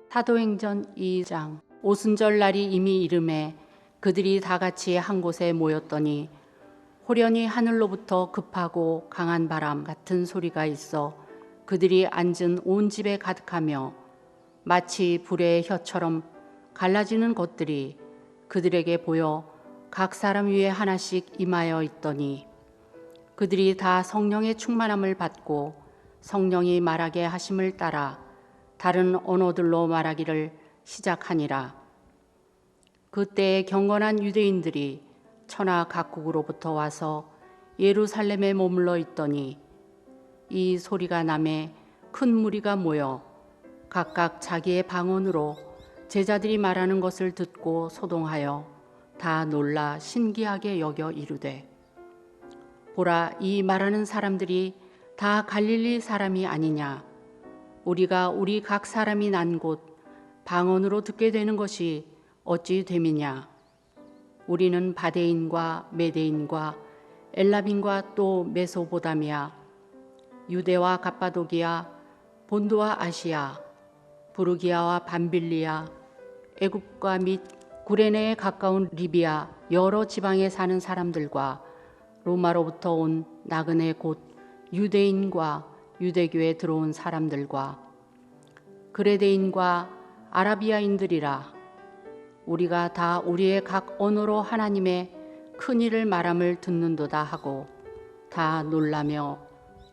사도행전 2장. 오순절 날이 이미 이름에 그들이 다 같이 한 곳에 모였더니 호련히 하늘로부터 급하고 강한 바람 같은 소리가 있어 그들이 앉은 온 집에 가득하며 마치 불의 혀처럼 갈라지는 것들이 그들에게 보여 각 사람 위에 하나씩 임하여 있더니 그들이 다 성령의 충만함을 받고 성령이 말하게 하심을 따라 다른 언어들로 말하기를 시작하니라. 그때에 경건한 유대인들이 천하 각국으로부터 와서 예루살렘에 머물러 있더니 이 소리가 나매 큰 무리가 모여 각각 자기의 방언으로 제자들이 말하는 것을 듣고 소동하여 다 놀라 신기하게 여겨 이르되, 보라, 이 말하는 사람들이 다 갈릴리 사람이 아니냐? 우리가 우리 각 사람이 난 곳 방언으로 듣게 되는 것이 어찌 됨이냐? 우리는 바데인과 메데인과 엘람인과 또 메소보다미아, 유대와 갑바도기아, 본도와 아시아, 부르기아와 밤빌리아, 애굽과 및 구레네에 가까운 리비아 여러 지방에 사는 사람들과 로마로부터 온 나그네 곧 유대인과 유대교에 들어온 사람들과 그레데인과 아라비아인들이라. 우리가 다 우리의 각 언어로 하나님의 큰 일을 말함을 듣는도다 하고 다 놀라며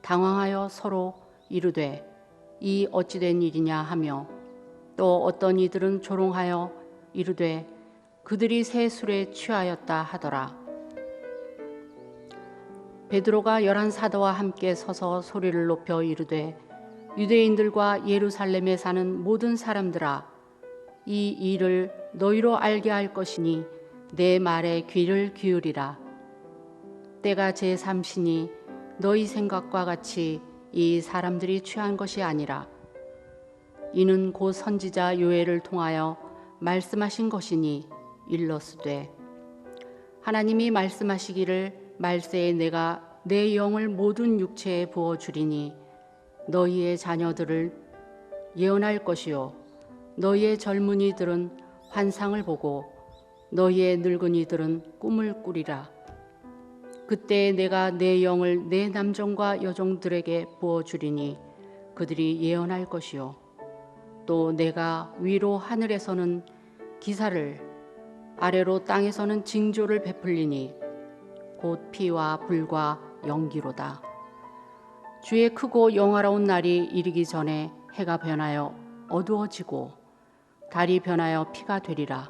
당황하여 서로 이르되 이 어찌된 일이냐 하며, 또 어떤 이들은 조롱하여 이르되 그들이 새 술에 취하였다 하더라. 베드로가 11 사도와 함께 서서 소리를 높여 이르되, 유대인들과 예루살렘에 사는 모든 사람들아, 이 일을 너희로 알게 할 것이니 내 말에 귀를 기울이라. 때가 제3시니 너희 생각과 같이 이 사람들이 취한 것이 아니라 이는 곧 선지자 요엘을 통하여 말씀하신 것이니 일러스되, 하나님이 말씀하시기를 말세에 내가 내 영을 모든 육체에 부어주리니 너희의 자녀들을 예언할 것이요 너희의 젊은이들은 환상을 보고 너희의 늙은이들은 꿈을 꾸리라. 그때 내가 내 영을 내 남종과 여종들에게 부어주리니 그들이 예언할 것이요 또 내가 위로 하늘에서는 기사를 아래로 땅에서는 징조를 베풀리니 곧 피와 불과 연기로다. 주의 크고 영화로운 날이 이르기 전에 해가 변하여 어두워지고 달이 변하여 피가 되리라.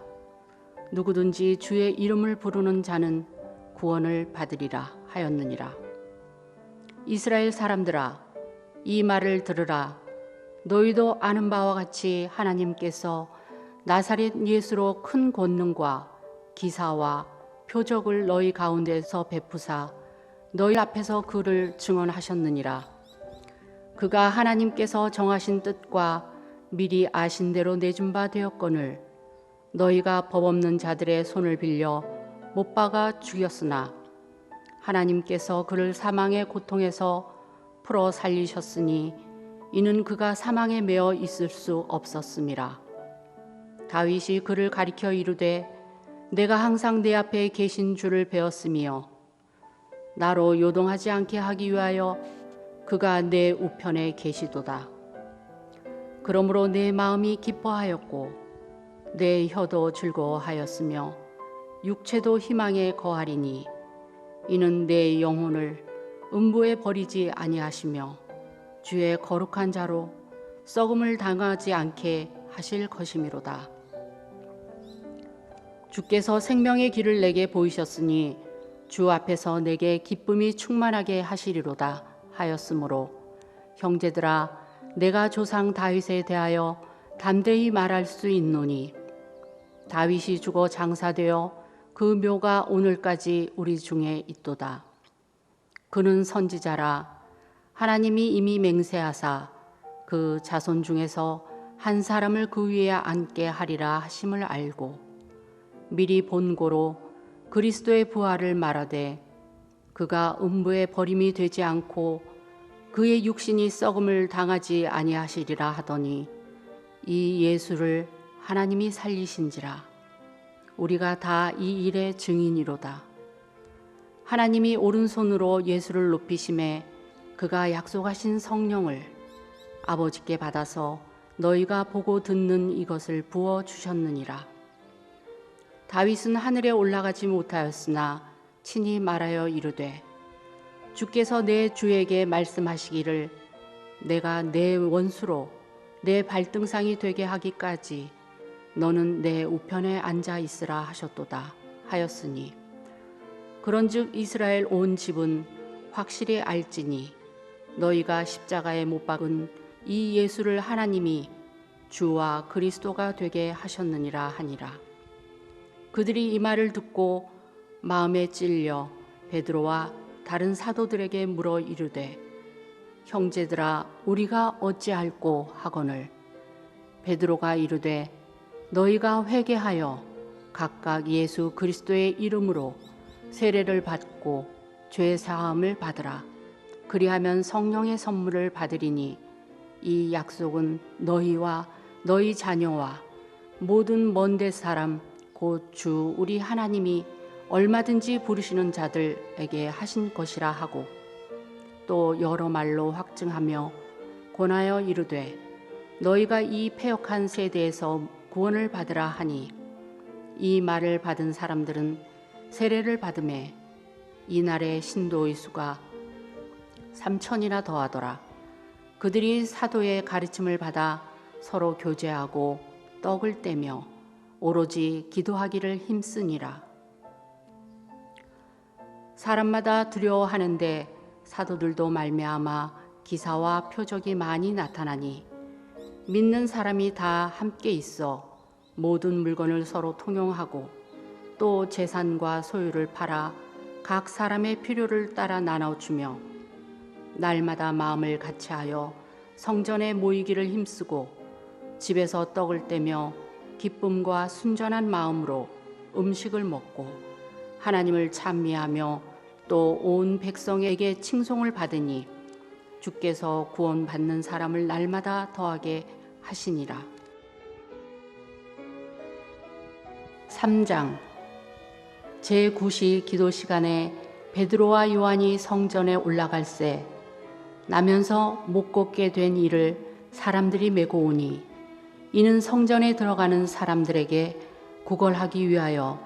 누구든지 주의 이름을 부르는 자는 구원을 받으리라 하였느니라. 이스라엘 사람들아, 이 말을 들으라. 너희도 아는 바와 같이 하나님께서 나사렛 예수로 큰 권능과 기사와 표적을 너희 가운데서 베푸사 너희 앞에서 그를 증언하셨느니라. 그가 하나님께서 정하신 뜻과 미리 아신 대로 내준 바 되었거늘 너희가 법 없는 자들의 손을 빌려 못 박아 죽였으나 하나님께서 그를 사망의 고통에서 풀어 살리셨으니 이는 그가 사망에 매어 있을 수 없었음이라. 다윗이 그를 가리켜 이르되 내가 항상 내 앞에 계신 줄을 배웠으며 나로 요동하지 않게 하기 위하여 그가 내 우편에 계시도다. 그러므로 내 마음이 기뻐하였고 내 혀도 즐거워하였으며 육체도 희망에 거하리니 이는 내 영혼을 음부에 버리지 아니하시며 주의 거룩한 자로 썩음을 당하지 않게 하실 것이미로다. 주께서 생명의 길을 내게 보이셨으니 주 앞에서 내게 기쁨이 충만하게 하시리로다 하였으므로 형제들아, 내가 조상 다윗에 대하여 담대히 말할 수 있노니 다윗이 죽어 장사되어 그 묘가 오늘까지 우리 중에 있도다. 그는 선지자라. 하나님이 이미 맹세하사 그 자손 중에서 한 사람을 그 위에 앉게 하리라 하심을 알고 미리 본고로 그리스도의 부활을 말하되 그가 음부에 버림이 되지 않고 그의 육신이 썩음을 당하지 아니하시리라 하더니 이 예수를 하나님이 살리신지라. 우리가 다 이 일의 증인이로다. 하나님이 오른손으로 예수를 높이심에 그가 약속하신 성령을 아버지께 받아서 너희가 보고 듣는 이것을 부어 주셨느니라. 다윗은 하늘에 올라가지 못하였으나 친히 말하여 이르되 주께서 내 주에게 말씀하시기를 내가 내 원수로 내 발등상이 되게 하기까지 너는 내 우편에 앉아 있으라 하셨도다 하였으니 그런즉 이스라엘 온 집은 확실히 알지니 너희가 십자가에 못 박은 이 예수를 하나님이 주와 그리스도가 되게 하셨느니라 하니라. 그들이 이 말을 듣고 마음에 찔려 베드로와 다른 사도들에게 물어 이르되 형제들아 우리가 어찌할꼬 하거늘 베드로가 이르되 너희가 회개하여 각각 예수 그리스도의 이름으로 세례를 받고 죄 사함을 받으라. 그리하면 성령의 선물을 받으리니 이 약속은 너희와 너희 자녀와 모든 먼데 사람 곧 주 우리 하나님이 얼마든지 부르시는 자들에게 하신 것이라 하고 또 여러 말로 확증하며 권하여 이르되 너희가 이 패역한 세대에서 구원을 받으라 하니 이 말을 받은 사람들은 세례를 받음에 이날의 신도의 수가 3,000이나 더하더라. 그들이 사도의 가르침을 받아 서로 교제하고 떡을 떼며 오로지 기도하기를 힘쓰니라. 사람마다 두려워하는데 사도들도 말미암아 기사와 표적이 많이 나타나니 믿는 사람이 다 함께 있어 모든 물건을 서로 통용하고 또 재산과 소유를 팔아 각 사람의 필요를 따라 나눠주며 날마다 마음을 같이하여 성전에 모이기를 힘쓰고 집에서 떡을 떼며 기쁨과 순전한 마음으로 음식을 먹고 하나님을 찬미하며 또 온 백성에게 칭송을 받으니 주께서 구원받는 사람을 날마다 더하게 하시니라. 3장 제9시 기도 시간에 베드로와 요한이 성전에 올라갈새 나면서 못 걷게 된 이를 사람들이 메고 오니 이는 성전에 들어가는 사람들에게 구걸하기 위하여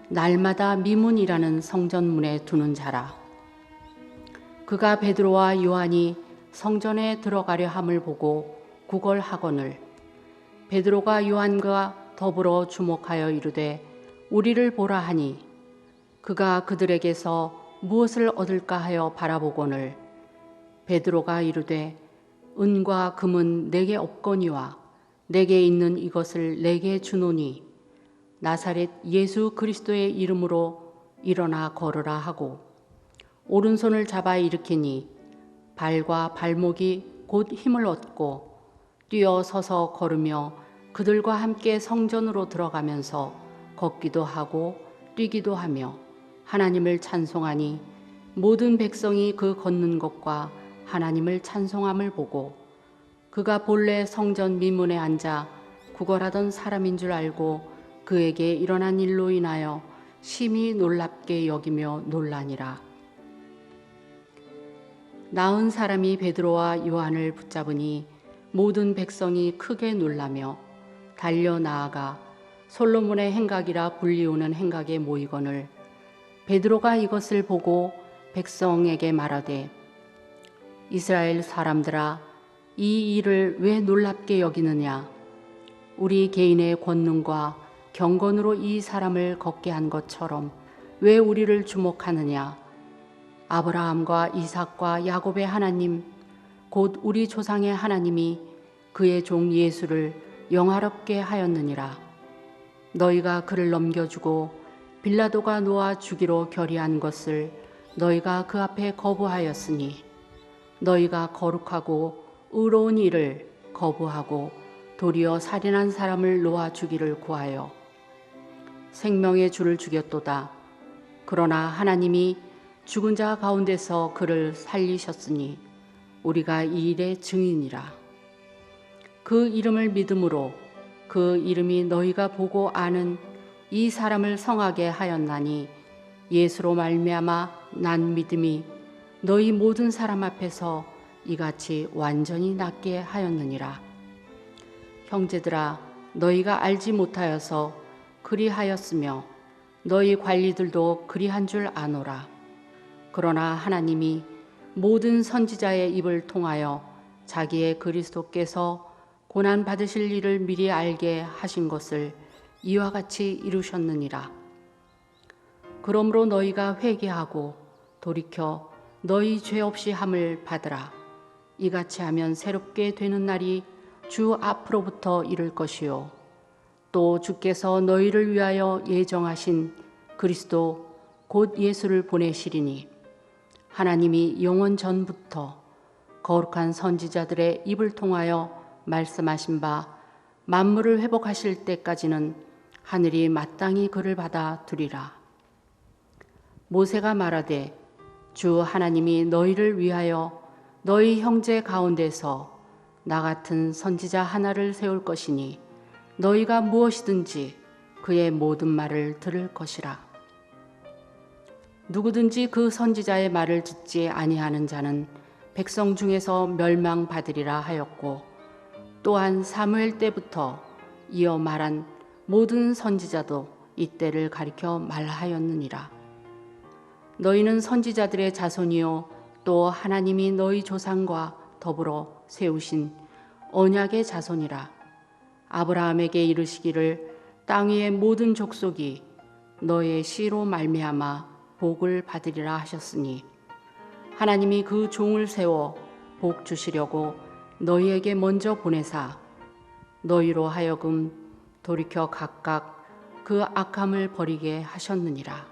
날마다 미문이라는 성전문에 두는 자라. 그가 베드로와 요한이 성전에 들어가려 함을 보고 구걸하거늘 베드로가 요한과 더불어 주목하여 이르되 우리를 보라 하니 그가 그들에게서 무엇을 얻을까 하여 바라보거늘 베드로가 이르되 은과 금은 내게 없거니와 내게 있는 이것을 내게 주노니 나사렛 예수 그리스도의 이름으로 일어나 걸으라 하고 오른손을 잡아 일으키니 발과 발목이 곧 힘을 얻고 뛰어 서서 걸으며 그들과 함께 성전으로 들어가면서 걷기도 하고 뛰기도 하며 하나님을 찬송하니 모든 백성이 그 걷는 것과 하나님을 찬송함을 보고 그가 본래 성전 미문에 앉아 구걸하던 사람인 줄 알고 그에게 일어난 일로 인하여 심히 놀랍게 여기며 놀라니라. 나은 사람이 베드로와 요한을 붙잡으니 모든 백성이 크게 놀라며 달려 나아가 솔로몬의 행각이라 불리우는 행각에 모이거늘 베드로가 이것을 보고 백성에게 말하되 이스라엘 사람들아 이 일을 왜 놀랍게 여기느냐 우리 개인의 권능과 경건으로 이 사람을 걷게 한 것처럼 왜 우리를 주목하느냐 아브라함과 이삭과 야곱의 하나님 곧 우리 조상의 하나님이 그의 종 예수를 영화롭게 하였느니라. 너희가 그를 넘겨주고 빌라도가 놓아 주기로 결의한 것을 너희가 그 앞에 거부하였으니 너희가 거룩하고 의로운 일을 거부하고 도리어 살인한 사람을 놓아 주기를 구하여 생명의 주를 죽였도다. 그러나 하나님이 죽은 자 가운데서 그를 살리셨으니 우리가 이 일의 증인이라. 그 이름을 믿음으로 그 이름이 너희가 보고 아는 이 사람을 성하게 하였나니 예수로 말미암아 난 믿음이 너희 모든 사람 앞에서 이같이 완전히 낫게 하였느니라. 형제들아, 너희가 알지 못하여서 그리하였으며 너희 관리들도 그리한 줄 아노라. 그러나 하나님이 모든 선지자의 입을 통하여 자기의 그리스도께서 고난 받으실 일을 미리 알게 하신 것을 이와 같이 이루셨느니라. 그러므로 너희가 회개하고 돌이켜 너희 죄 없이 함을 받으라. 이같이 하면 새롭게 되는 날이 주 앞으로부터 이를 것이요 또 주께서 너희를 위하여 예정하신 그리스도 곧 예수를 보내시리니 하나님이 영원 전부터 거룩한 선지자들의 입을 통하여 말씀하신 바 만물을 회복하실 때까지는 하늘이 마땅히 그를 받아 두리라. 모세가 말하되 주 하나님이 너희를 위하여 너희 형제 가운데서 나 같은 선지자 하나를 세울 것이니 너희가 무엇이든지 그의 모든 말을 들을 것이라. 누구든지 그 선지자의 말을 듣지 아니하는 자는 백성 중에서 멸망받으리라 하였고 또한 사무엘 때부터 이어 말한 모든 선지자도 이때를 가리켜 말하였느니라. 너희는 선지자들의 자손이요 또 하나님이 너희 조상과 더불어 세우신 언약의 자손이라. 아브라함에게 이르시기를 땅 위의 모든 족속이 너의 씨로 말미암아 복을 받으리라 하셨으니 하나님이 그 종을 세워 복 주시려고 너희에게 먼저 보내사 너희로 하여금 돌이켜 각각 그 악함을 버리게 하셨느니라.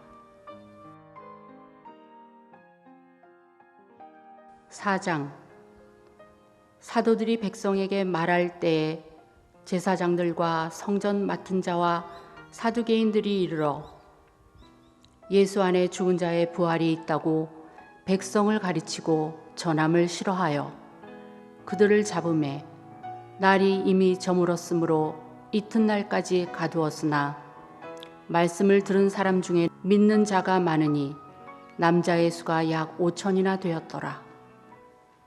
4장. 사도들이 백성에게 말할 때에 제사장들과 성전 맡은 자와 사두개인들이 이르러 예수 안에 죽은 자의 부활이 있다고 백성을 가르치고 전함을 싫어하여 그들을 잡음에 날이 이미 저물었으므로 이튿날까지 가두었으나 말씀을 들은 사람 중에 믿는 자가 많으니 남자의 수가 약 5천이나 되었더라.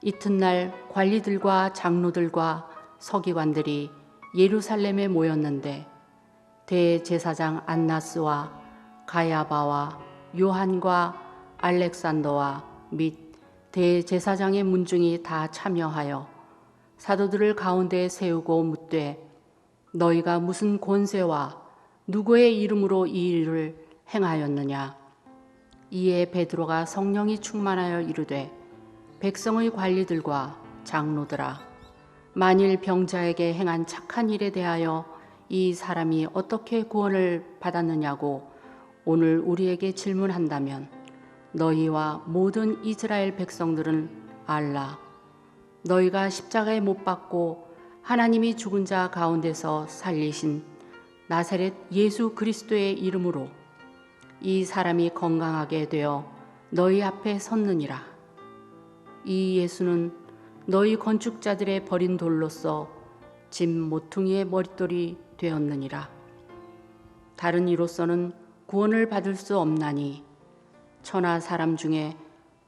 이튿날 관리들과 장로들과 서기관들이 예루살렘에 모였는데 대제사장 안나스와 가야바와 요한과 알렉산더와 및 대제사장의 문중이 다 참여하여 사도들을 가운데에 세우고 묻되 너희가 무슨 권세와 누구의 이름으로 이 일을 행하였느냐. 이에 베드로가 성령이 충만하여 이르되 백성의 관리들과 장로들아, 만일 병자에게 행한 착한 일에 대하여 이 사람이 어떻게 구원을 받았느냐고 오늘 우리에게 질문한다면 너희와 모든 이스라엘 백성들은 알라. 너희가 십자가에 못 박고 하나님이 죽은 자 가운데서 살리신 나사렛 예수 그리스도의 이름으로 이 사람이 건강하게 되어 너희 앞에 섰느니라. 이 예수는 너희 건축자들의 버린 돌로서 집 모퉁이의 머릿돌이 되었느니라. 다른 이로서는 구원을 받을 수 없나니 천하 사람 중에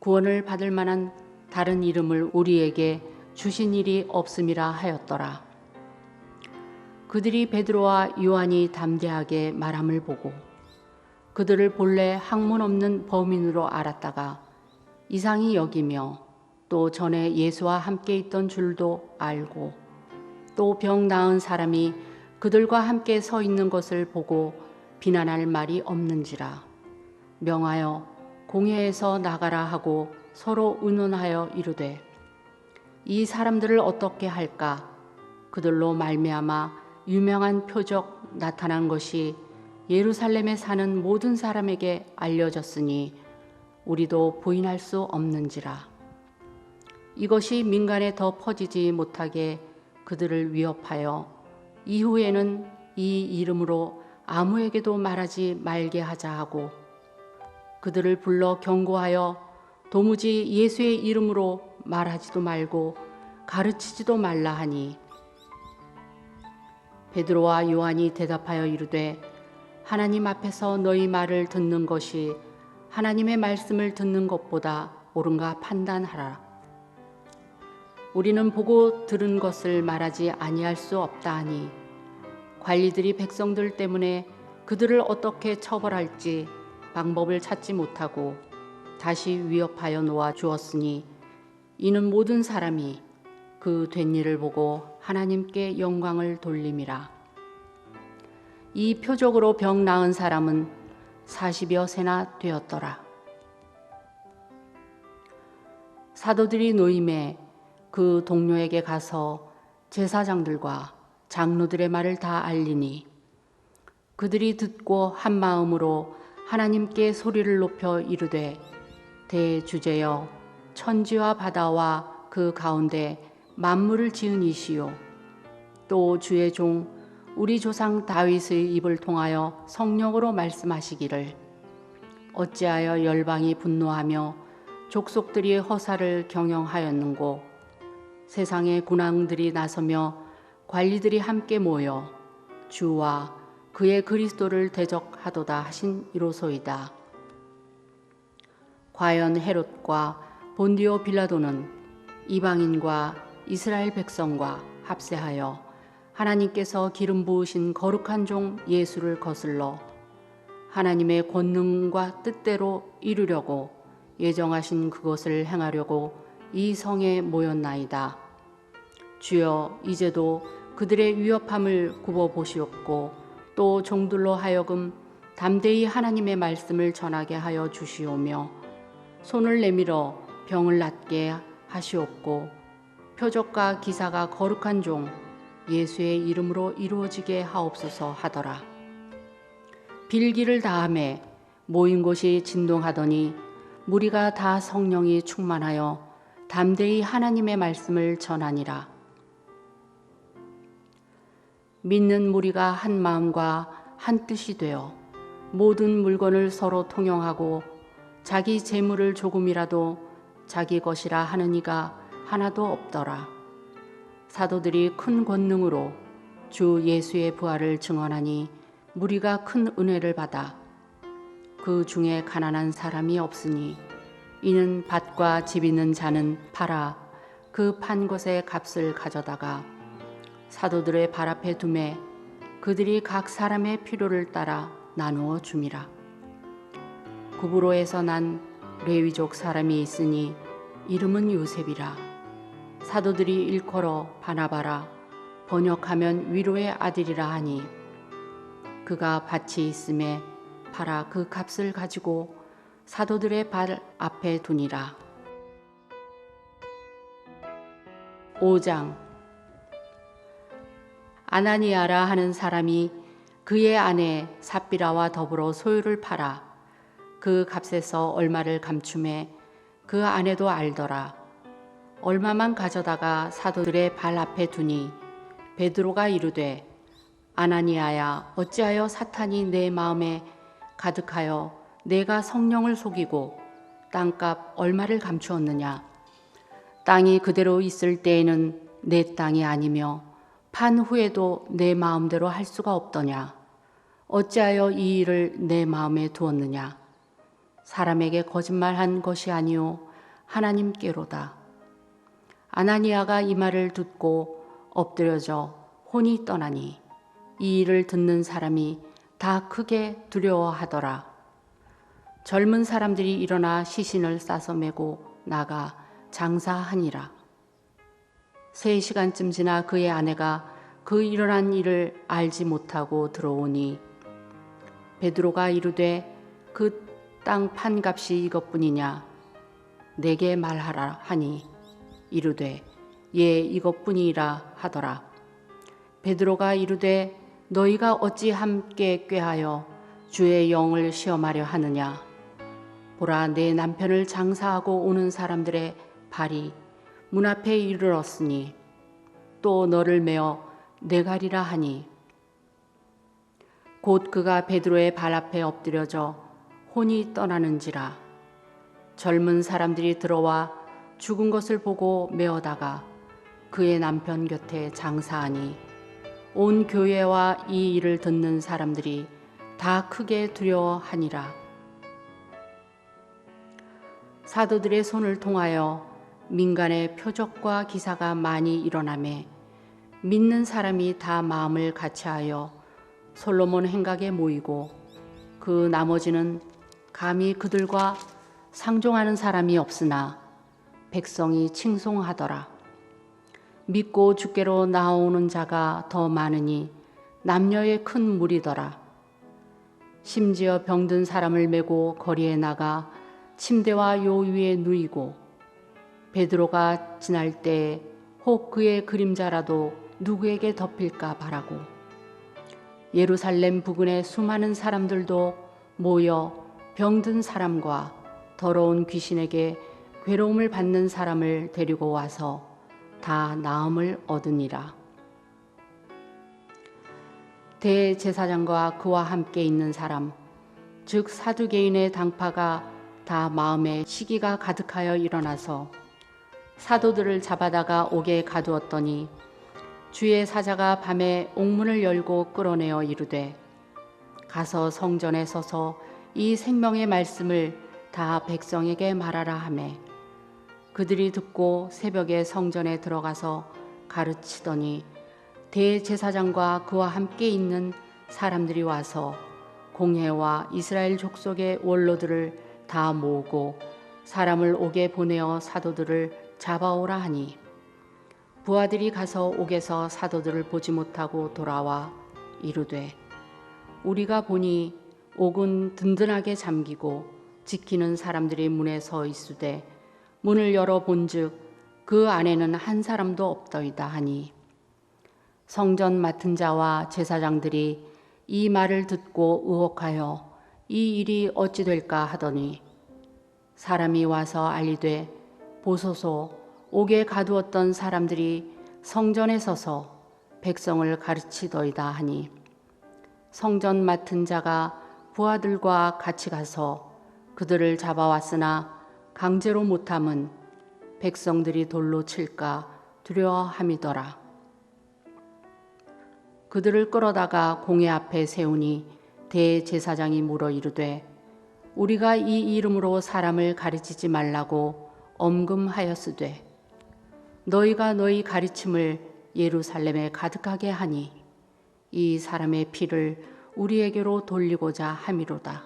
구원을 받을 만한 다른 이름을 우리에게 주신 일이 없음이라 하였더라. 그들이 베드로와 요한이 담대하게 말함을 보고 그들을 본래 학문 없는 범인으로 알았다가 이상히 여기며 또 전에 예수와 함께 있던 줄도 알고 또 병 나은 사람이 그들과 함께 서 있는 것을 보고 비난할 말이 없는지라 명하여 공회에서 나가라 하고 서로 의논하여 이르되 이 사람들을 어떻게 할까. 그들로 말미암아 유명한 표적 나타난 것이 예루살렘에 사는 모든 사람에게 알려졌으니 우리도 부인할 수 없는지라. 이것이 민간에 더 퍼지지 못하게 그들을 위협하여 이후에는 이 이름으로 아무에게도 말하지 말게 하자 하고 그들을 불러 경고하여 도무지 예수의 이름으로 말하지도 말고 가르치지도 말라 하니, 베드로와 요한이 대답하여 이르되 하나님 앞에서 너희 말을 듣는 것이 하나님의 말씀을 듣는 것보다 옳은가 판단하라. 우리는 보고 들은 것을 말하지 아니할 수 없다 하니, 관리들이 백성들 때문에 그들을 어떻게 처벌할지 방법을 찾지 못하고 다시 위협하여 놓아 주었으니, 이는 모든 사람이 그 된 일을 보고 하나님께 영광을 돌림이라. 이 표적으로 병 나은 사람은 40여 세나 되었더라. 사도들이 노임에 그 동료에게 가서 제사장들과 장로들의 말을 다 알리니, 그들이 듣고 한 마음으로 하나님께 소리를 높여 이르되, 대주제여, 천지와 바다와 그 가운데 만물을 지은 이시요, 또 주의 종 우리 조상 다윗의 입을 통하여 성령으로 말씀하시기를, 어찌하여 열방이 분노하며 족속들이 허사를 경영하였는고, 세상의 군왕들이 나서며 관리들이 함께 모여 주와 그의 그리스도를 대적하도다 하신 이로소이다. 과연 헤롯과 본디오 빌라도는 이방인과 이스라엘 백성과 합세하여 하나님께서 기름 부으신 거룩한 종 예수를 거슬러 하나님의 권능과 뜻대로 이루려고 예정하신 그것을 행하려고 이 성에 모였나이다. 주여, 이제도 그들의 위협함을 굽어 보시옵고 또 종들로 하여금 담대히 하나님의 말씀을 전하게 하여 주시오며, 손을 내밀어 병을 낫게 하시옵고 표적과 기사가 거룩한 종 예수의 이름으로 이루어지게 하옵소서 하더라. 빌기를 다함에 모인 곳이 진동하더니 무리가 다 성령이 충만하여 담대히 하나님의 말씀을 전하니라. 믿는 무리가 한 마음과 한 뜻이 되어 모든 물건을 서로 통용하고 자기 재물을 조금이라도 자기 것이라 하는 이가 하나도 없더라. 사도들이 큰 권능으로 주 예수의 부활을 증언하니 무리가 큰 은혜를 받아 그 중에 가난한 사람이 없으니, 이는 밭과 집 있는 자는 팔아 그 판 것의 값을 가져다가 사도들의 발 앞에 두매 그들이 각 사람의 필요를 따라 나누어 줌이라. 구브로에서 난 레위족 사람이 있으니 이름은 요셉이라. 사도들이 일컬어 바나바라, 번역하면 위로의 아들이라 하니, 그가 밭이 있음에 팔아 그 값을 가지고 사도들의 발 앞에 두니라. 5장. 아나니아라 하는 사람이 그의 아내 삽비라와 더불어 소유를 팔아 그 값에서 얼마를 감춤해 그 아내도 알더라. 얼마만 가져다가 사도들의 발 앞에 두니 베드로가 이르되, 아나니아야, 어찌하여 사탄이 내 마음에 가득하여 내가 성령을 속이고 땅값 얼마를 감추었느냐? 땅이 그대로 있을 때에는 내 땅이 아니며 판 후에도 내 마음대로 할 수가 없더냐? 어찌하여 이 일을 내 마음에 두었느냐? 사람에게 거짓말한 것이 아니요 하나님께로다. 아나니아가 이 말을 듣고 엎드려져 혼이 떠나니 이 일을 듣는 사람이 다 크게 두려워하더라. 젊은 사람들이 일어나 시신을 싸서 메고 나가 장사하니라. 3시간쯤 지나 그의 아내가 그 일어난 일을 알지 못하고 들어오니 베드로가 이르되, 그 땅 판값이 이것뿐이냐? 내게 말하라 하니 이르되, 예, 이것뿐이라 하더라. 베드로가 이르되, 너희가 어찌 함께 꾀하여 주의 영을 시험하려 하느냐? 보라, 내 남편을 장사하고 오는 사람들의 발이 문 앞에 이르렀으니 또 너를 메어 내가리라 하니, 곧 그가 베드로의 발 앞에 엎드려져 혼이 떠나는지라. 젊은 사람들이 들어와 죽은 것을 보고 메어다가 그의 남편 곁에 장사하니 온 교회와 이 일을 듣는 사람들이 다 크게 두려워하니라. 사도들의 손을 통하여 민간의 표적과 기사가 많이 일어나매 믿는 사람이 다 마음을 같이하여 솔로몬 행각에 모이고 그 나머지는 감히 그들과 상종하는 사람이 없으나 백성이 칭송하더라. 믿고 주께로 나오는 자가 더 많으니 남녀의 큰 무리더라. 심지어 병든 사람을 메고 거리에 나가 침대와 요 위에 누이고 베드로가 지날 때 혹 그의 그림자라도 누구에게 덮일까 바라고 예루살렘 부근의 수많은 사람들도 모여 병든 사람과 더러운 귀신에게 괴로움을 받는 사람을 데리고 와서 다 나음을 얻으니라. 대제사장과 그와 함께 있는 사람 즉 사두개인의 당파가 다 마음에 시기가 가득하여 일어나서 사도들을 잡아다가 옥에 가두었더니 주의 사자가 밤에 옥문을 열고 끌어내어 이르되 가서 성전에 서서 이 생명의 말씀을 다 백성에게 말하라 하매 그들이 듣고 새벽에 성전에 들어가서 가르치더니 대제사장과 그와 함께 있는 사람들이 와서 공회와 이스라엘 족속의 원로들을 다 모으고 사람을 옥에 보내어 사도들을 잡아오라 하니 부하들이 가서 옥에서 사도들을 보지 못하고 돌아와 이르되 우리가 보니 옥은 든든하게 잠기고 지키는 사람들이 문에 서 있으되 문을 열어 본즉 그 안에는 한 사람도 없더이다 하니 성전 맡은 자와 제사장들이 이 말을 듣고 의혹하여 이 일이 어찌 될까 하더니 사람이 와서 알리되 보소서 옥에 가두었던 사람들이 성전에 서서 백성을 가르치더이다 하니 성전 맡은 자가 부하들과 같이 가서 그들을 잡아왔으나 강제로 못함은 백성들이 돌로 칠까 두려워함이더라. 그들을 끌어다가 공회 앞에 세우니 대제사장이 물어 이르되 우리가 이 이름으로 사람을 가르치지 말라고 엄금하였으되 너희가 너희 가르침을 예루살렘에 가득하게 하니 이 사람의 피를 우리에게로 돌리고자 함이로다.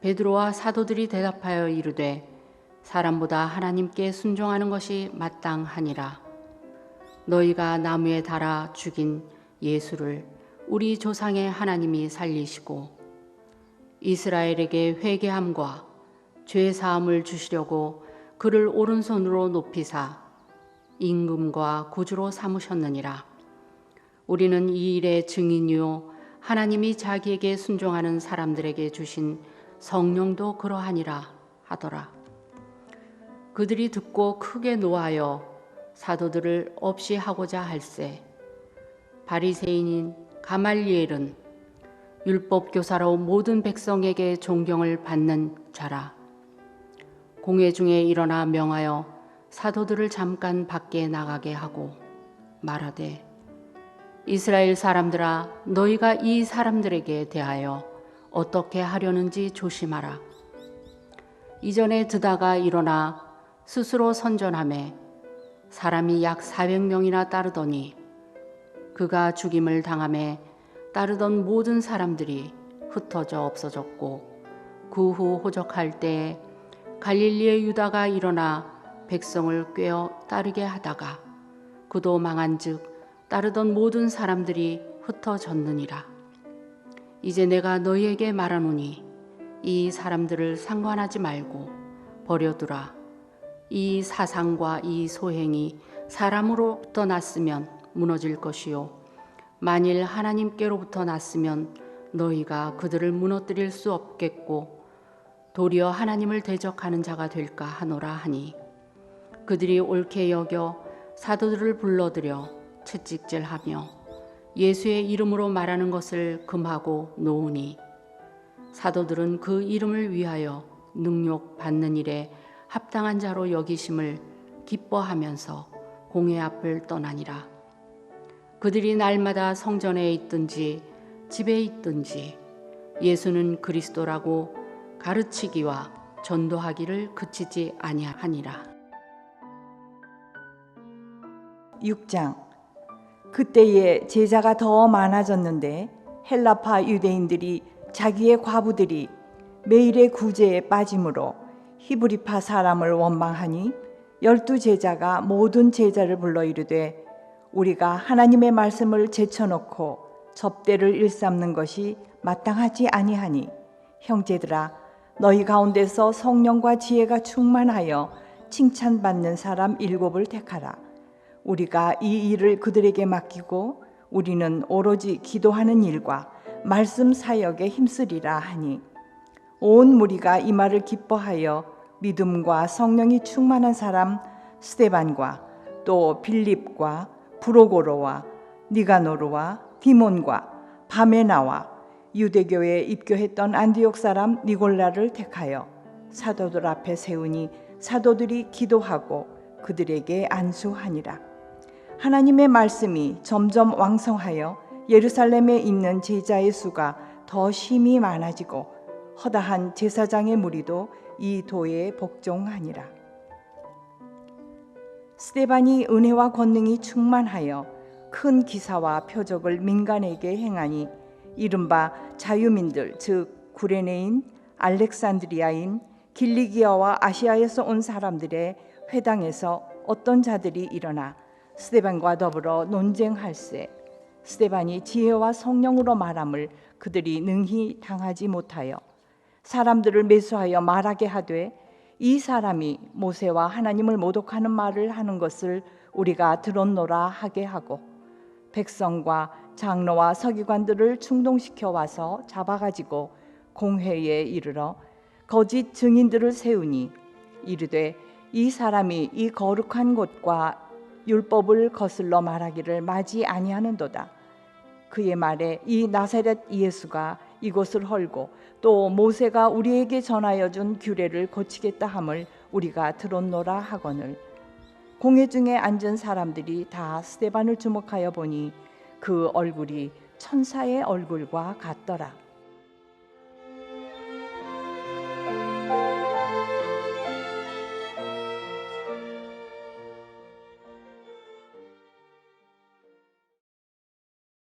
베드로와 사도들이 대답하여 이르되 사람보다 하나님께 순종하는 것이 마땅하니라. 너희가 나무에 달아 죽인 예수를 우리 조상의 하나님이 살리시고 이스라엘에게 회개함과 죄 사함을 주시려고 그를 오른손으로 높이사 임금과 구주로 삼으셨느니라. 우리는 이 일의 증인이요 하나님이 자기에게 순종하는 사람들에게 주신 성령도 그러하니라 하더라. 그들이 듣고 크게 노하여 사도들을 없이 하고자 할세 바리새인인 가말리엘은 율법 교사로 모든 백성에게 존경을 받는 자라. 공회 중에 일어나 명하여 사도들을 잠깐 밖에 나가게 하고 말하되 이스라엘 사람들아 너희가 이 사람들에게 대하여 어떻게 하려는지 조심하라. 이전에 드다가 일어나 스스로 선전하매 사람이 약 400명이나 따르더니 그가 죽임을 당하매 따르던 모든 사람들이 흩어져 없어졌고 그 후 호적할 때에 갈릴리의 유다가 일어나 백성을 꿰어 따르게 하다가 그도 망한즉 따르던 모든 사람들이 흩어졌느니라. 이제 내가 너희에게 말하노니 이 사람들을 상관하지 말고 버려두라. 이 사상과 이 소행이 사람으로부터 났으면 무너질 것이요 만일 하나님께로부터 났으면 너희가 그들을 무너뜨릴 수 없겠고 도리어 하나님을 대적하는 자가 될까 하노라 하니 그들이 옳게 여겨 사도들을 불러들여 채찍질하며 예수의 이름으로 말하는 것을 금하고 놓으니 사도들은 그 이름을 위하여 능욕 받는 일에 합당한 자로 여기심을 기뻐하면서 공회 앞을 떠나니라. 그들이 날마다 성전에 있든지 집에 있든지 예수는 그리스도라고 가르치기와 전도하기를 그치지 아니하니라. 6장. 그때에 제자가 더 많아졌는데 헬라파 유대인들이 자기의 과부들이 매일의 구제에 빠짐으로 히브리파 사람을 원망하니 12 제자가 모든 제자를 불러 이르되 우리가 하나님의 말씀을 제쳐놓고 접대를 일삼는 것이 마땅하지 아니하니 형제들아 너희 가운데서 성령과 지혜가 충만하여 칭찬받는 사람 7을 택하라. 우리가 이 일을 그들에게 맡기고 우리는 오로지 기도하는 일과 말씀 사역에 힘쓰리라 하니 온 무리가 이 말을 기뻐하여 믿음과 성령이 충만한 사람 스데반과 또 빌립과 브로고로와 니가노르와 디몬과 바메나와 유대교에 입교했던 안디옥 사람 니골라를 택하여 사도들 앞에 세우니 사도들이 기도하고 그들에게 안수하니라. 하나님의 말씀이 점점 왕성하여 예루살렘에 있는 제자의 수가 더 심히 많아지고 허다한 제사장의 무리도 이 도에 복종하니라. 스데반이 은혜와 권능이 충만하여 큰 기사와 표적을 민간에게 행하니 이른바 자유민들 즉 구레네인, 알렉산드리아인, 길리기아와 아시아에서 온 사람들의 회당에서 어떤 자들이 일어나 스데반과 더불어 논쟁할세 스데반이 지혜와 성령으로 말함을 그들이 능히 당하지 못하여 사람들을 매수하여 말하게 하되 이 사람이 모세와 하나님을 모독하는 말을 하는 것을 우리가 들었노라 하게 하고 백성과 장로와 서기관들을 충동시켜 와서 잡아가지고 공회에 이르러 거짓 증인들을 세우니 이르되 이 사람이 이 거룩한 곳과 율법을 거슬러 말하기를 마지 아니하는도다. 그의 말에 이 나사렛 예수가 이곳을 헐고 또 모세가 우리에게 전하여 준 규례를 고치겠다 함을 우리가 들었노라 하거늘 공회 중에 앉은 사람들이 다 스데반을 주목하여 보니 그 얼굴이 천사의 얼굴과 같더라.